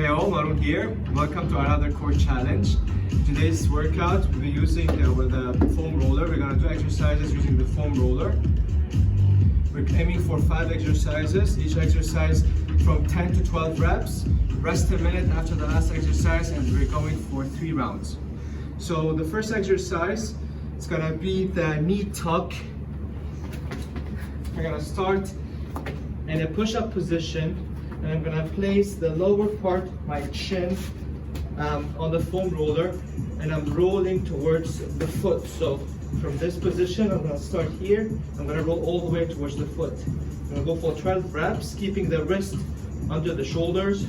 Hey all, Marun here. Welcome to another core challenge. Today's workout, we'll be using the foam roller. We're going to do exercises using the foam roller. We're aiming for 5 exercises, each exercise from 10 to 12 reps. Rest a minute after the last exercise and we're going for 3 rounds. So the first exercise is going to be the knee tuck. We're going to start in a push-up position. And I'm going to place the lower part of my chin on the foam roller, and I'm rolling towards the foot. So from this position, I'm going to start here. I'm going to roll all the way towards the foot. I'm going to go for 12 reps, keeping the wrist under the shoulders.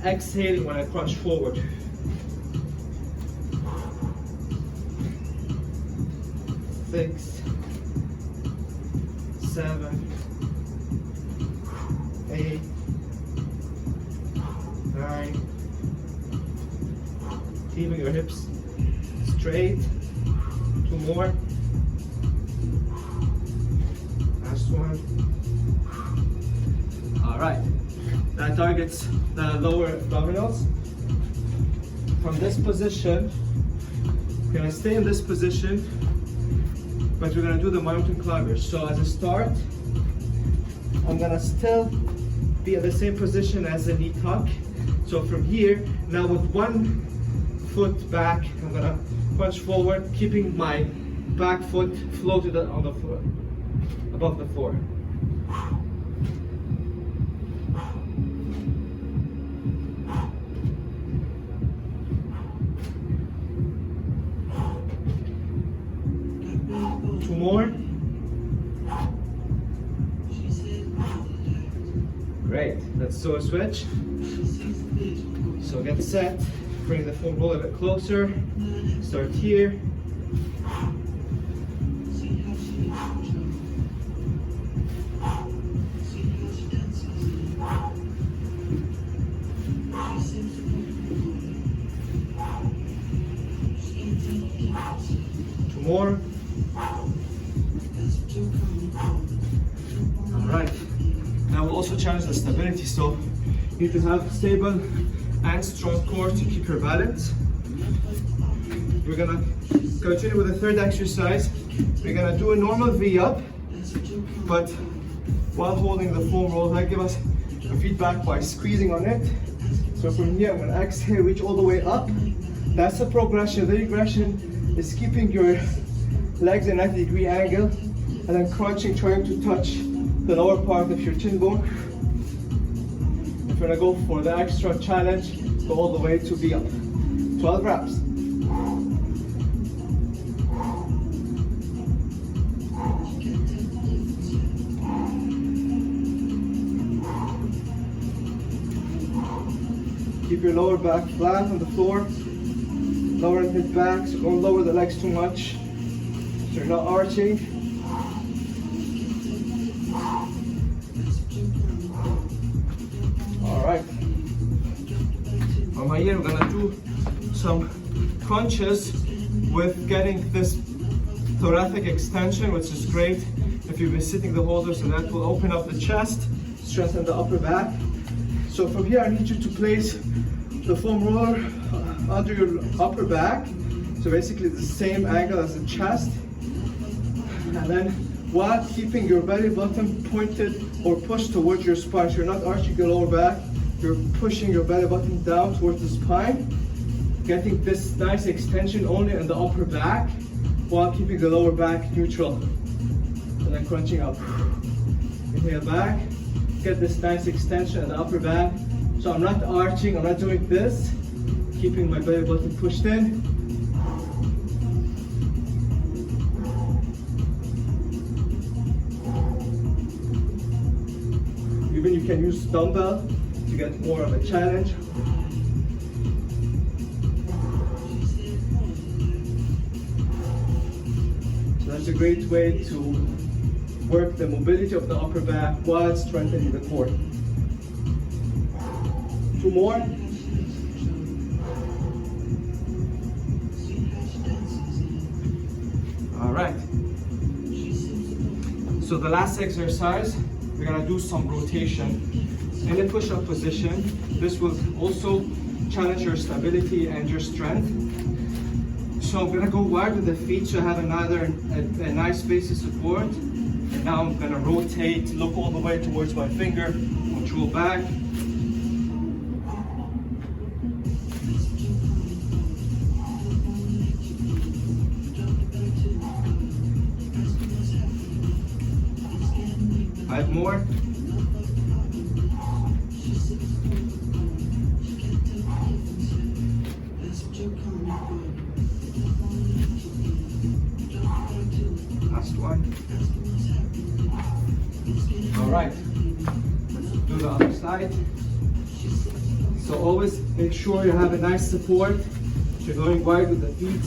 Exhaling when I crunch forward. 6, 7, 8, 9. Keeping your hips straight. 2 more. Last one. All right. That targets the lower abdominals. From this position, we're gonna stay in this position, but we're gonna do the mountain climbers. So as a start, I'm gonna still be in the same position as a knee tuck. So from here, now with one foot back, I'm gonna punch forward, keeping my back foot floated on the floor, above the floor. Two more. Great, let's do a switch. So get set, bring the foam roller a bit closer, start here. Two more. All right. Now we'll also challenge the stability, so you need to have stable and strong core to keep your balance. We're gonna continue with the third exercise. We're gonna do a normal V-up, but while holding the foam roller, give us a feedback by squeezing on it. So from here, I'm gonna exhale, reach all the way up. That's the progression. The regression is keeping your legs at a 90-degree angle, and then crunching, trying to touch the lower part of your chin bone. If you're gonna go for the extra challenge, go all the way to V-up. 12 reps. Keep your lower back flat on the floor. Lower the head back, so don't lower the legs too much. So you're not arching. Alright. On my ear, we're gonna do some crunches with getting this thoracic extension, which is great if you've been sitting the holder, so that will open up the chest, strengthen the upper back. So from here, I need you to place the foam roller under your upper back. So basically the same angle as the chest. And then while keeping your belly button pointed or pushed towards your spine. So you're not arching your lower back, you're pushing your belly button down towards the spine. Getting this nice extension only in the upper back while keeping the lower back neutral. And then crunching up. Inhale back, get this nice extension in the upper back. So I'm not arching, I'm not doing this. Keeping my belly button pushed in. Even you can use dumbbell to get more of a challenge. So that's a great way to work the mobility of the upper back while strengthening the core. 2 more. All right. So the last exercise, we're gonna do some rotation in a push-up position. This will also challenge your stability and your strength. So I'm gonna go wide with the feet so I have a nice base of support. And now I'm gonna rotate, look all the way towards my finger, control back. Five more. Last one. All right, let's do the other side. So always make sure you have a nice support. You're going wide with the feet.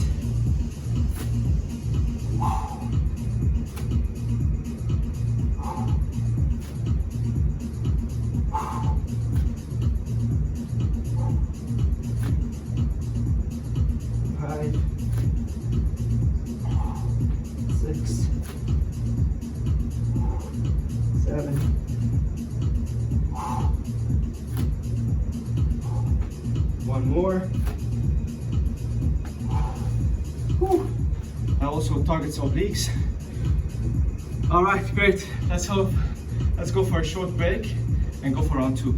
Five, 6, 7. One more. Whew. That also targets obliques. All right, great. Let's go for a short break and go for round 2.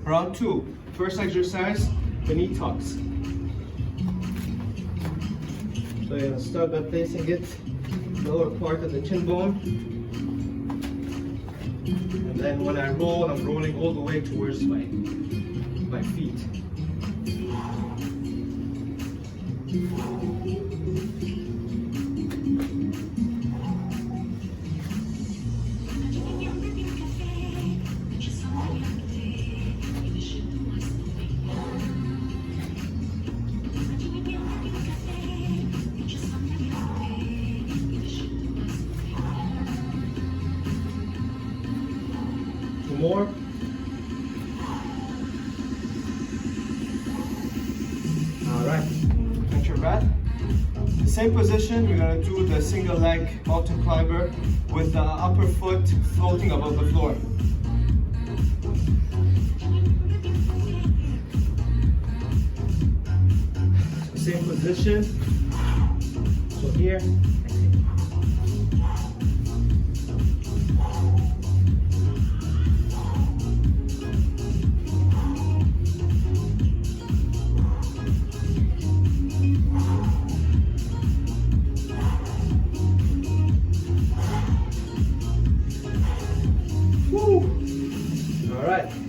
Round 2, first exercise, the knee tucks. So you're gonna start by placing it lower part of the chin bone. And then when I roll, I'm rolling all the way towards my feet. More. All right, catch your breath. The same position, we're gonna do the single leg mountain climber with the upper foot floating above the floor. Same position, so here.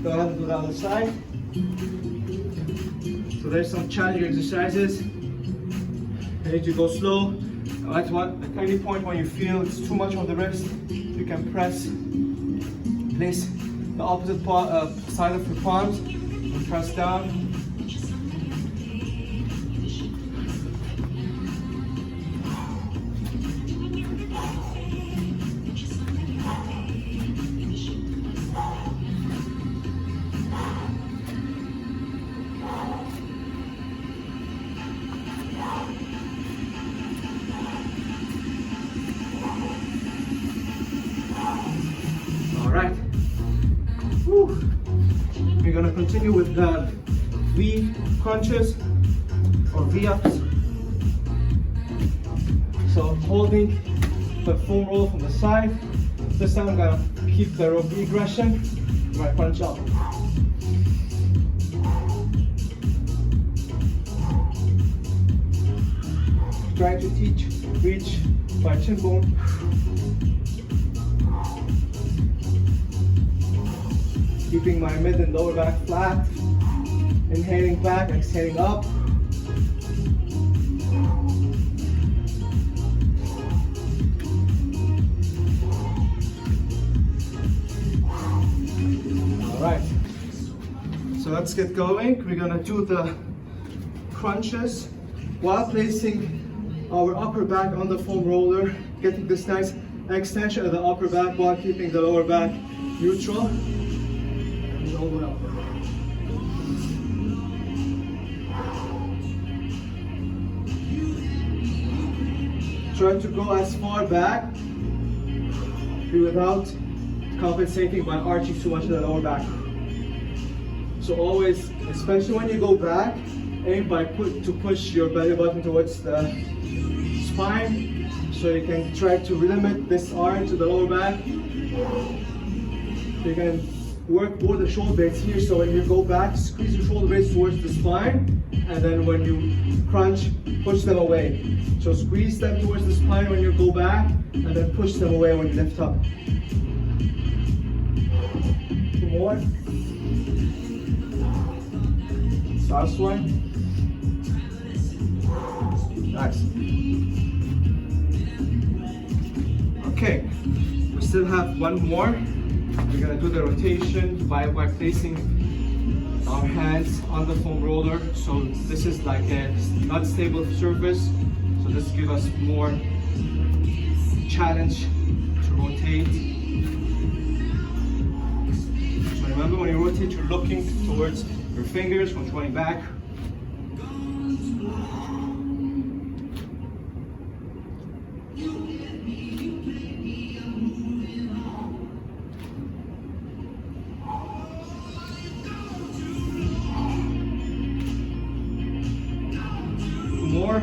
Go ahead and do the other side. So there's some challenging exercises. You need to go slow. At any point when you feel it's too much on the wrist, you can place the opposite side of your palms and press down. All right. Whew. We're gonna continue with the V crunches or V-ups. So holding the foam roll from the side. This time I'm gonna keep the regression. Right, crunch up. Trying to reach my chin bone. Keeping my mid and lower back flat. Inhaling back, exhaling up. Alright, so let's get going. We're gonna do the crunches while placing our upper back on the foam roller, getting this nice extension of the upper back while keeping the lower back neutral. And all the way up. Try to go as far back without compensating by arching too much in the lower back. So always, especially when you go back, aim to push your belly button towards the spine, so you can try to limit this arm to the lower back. You can work more the shoulder blades here, so when you go back, squeeze your shoulder blades towards the spine, and then when you crunch, push them away. So squeeze them towards the spine when you go back, and then push them away when you lift up. Two more. Last one. Nice. Okay, we still have one more. We're gonna do the rotation by placing our hands on the foam roller. So this is like a not stable surface. So this gives us more challenge to rotate. So remember, when you rotate, you're looking towards your fingers, controlling back. More.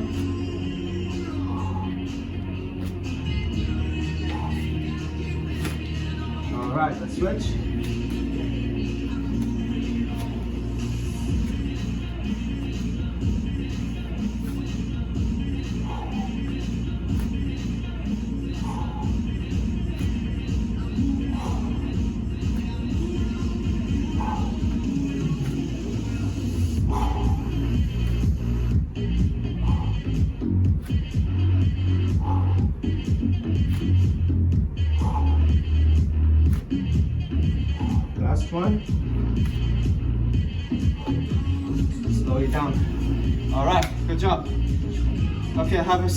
All right, let's switch. Last one. Slow it down. All right, good job. Okay, I have a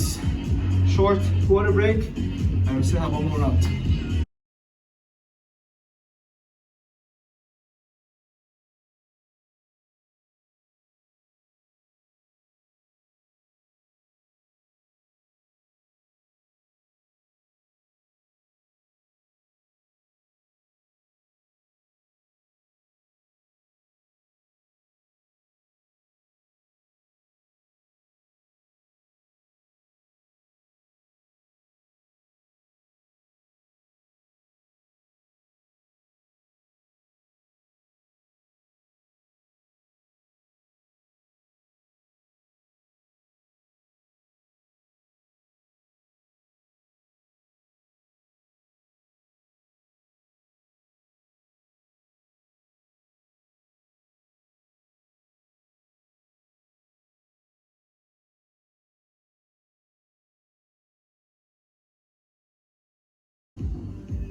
short water break, and we still have one more round.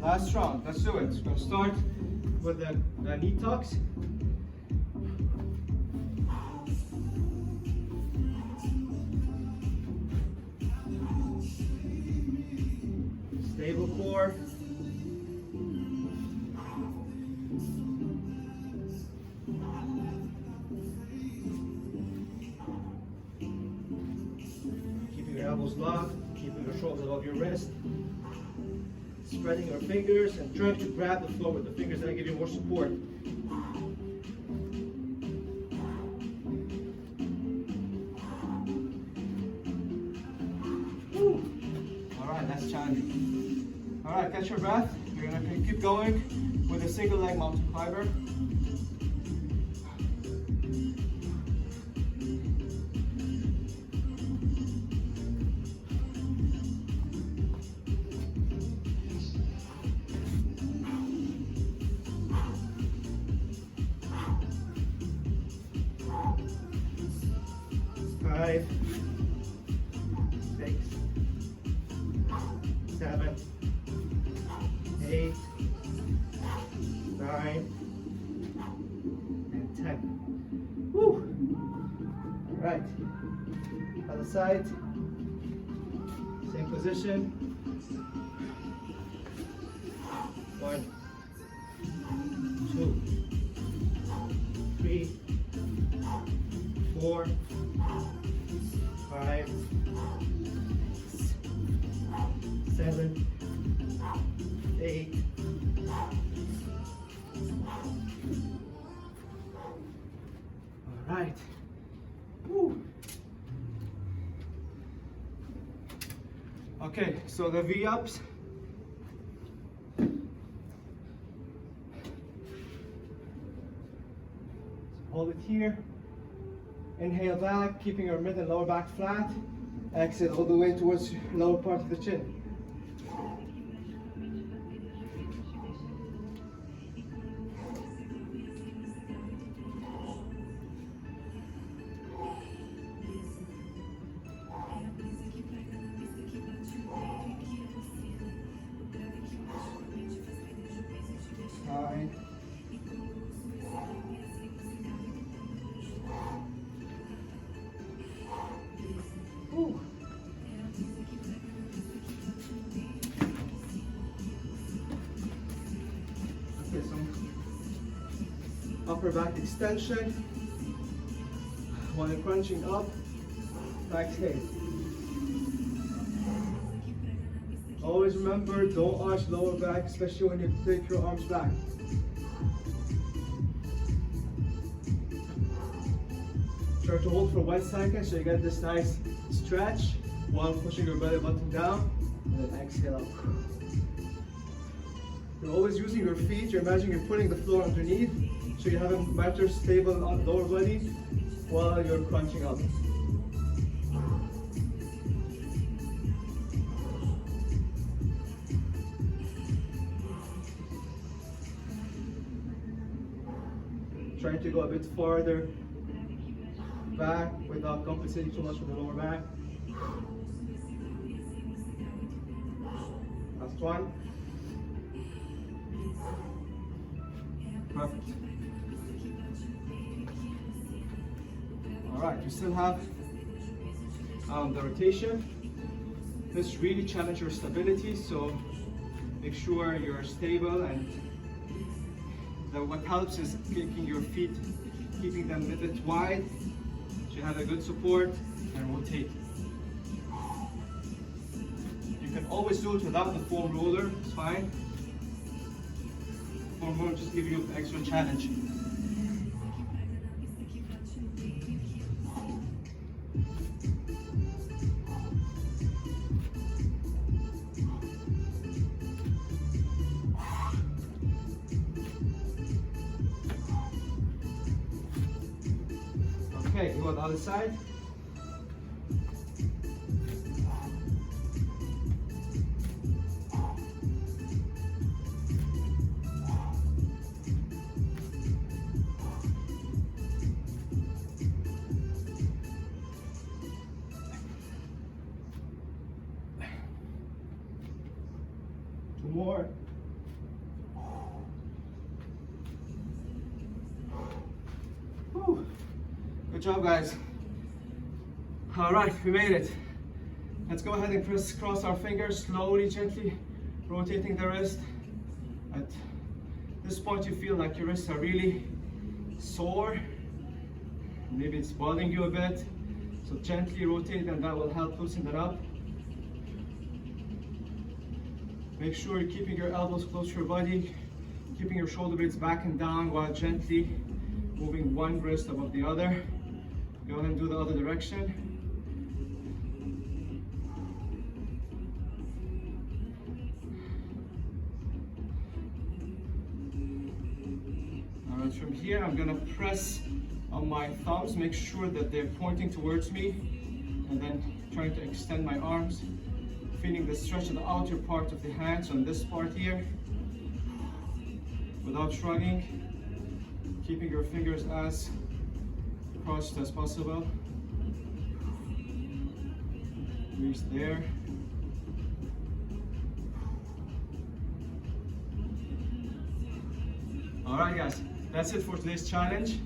Last round, let's do it. We're gonna start with the knee tucks. Stable core. Keeping your elbows locked, keeping your shoulders above your wrist. Spreading your fingers and trying to grab the floor with the fingers that give you more support. Woo. All right, that's challenging. All right, catch your breath. You're gonna keep going with a single leg mountain climber. Five, 6, 7, 8, 9, and 10. Woo! All right. Other side. Same position. 1, 2, 3, 4, 5, 7, 8. All right. Woo. Okay, so the V-ups. Hold it here. Inhale back, keeping your mid and lower back flat. Exhale all the way towards your lower part of the chin. Nine. Ooh. Okay, some upper back extension while you're crunching up. Exhale. Always remember, don't arch lower back, especially when you take your arms back. Try to hold for 1 second so you get this nice stretch while pushing your belly button down, and then exhale up. You're always using your feet. You're imagining you're putting the floor underneath so you have a better stable lower body while you're crunching up. Trying to go a bit farther back without compensating too much for the lower back. Last one. Perfect. All right, you still have the rotation. This really challenges your stability, so make sure you're stable, and what helps is kicking your feet, keeping them a bit wide so you have a good support, and rotate. You can always do it without the foam roller, it's fine. Foam roller just give you an extra challenge. Okay, go on the other side. Two more. Whew. Good job, guys. All right, we made it. Let's go ahead and cross our fingers, slowly, gently rotating the wrist. At this point, you feel like your wrists are really sore. Maybe it's bothering you a bit. So gently rotate, and that will help loosen that up. Make sure you're keeping your elbows close to your body, keeping your shoulder blades back and down while gently moving one wrist above the other. Go ahead and do the other direction. Now from here, I'm gonna press on my thumbs, make sure that they're pointing towards me, and then trying to extend my arms, feeling the stretch of the outer part of the hands on this part here, without shrugging, keeping your fingers as crossed as possible. Reach there. All right, guys, that's it for today's challenge.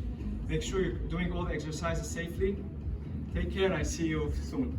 Make sure you're doing all the exercises safely. Take care, and I see you soon.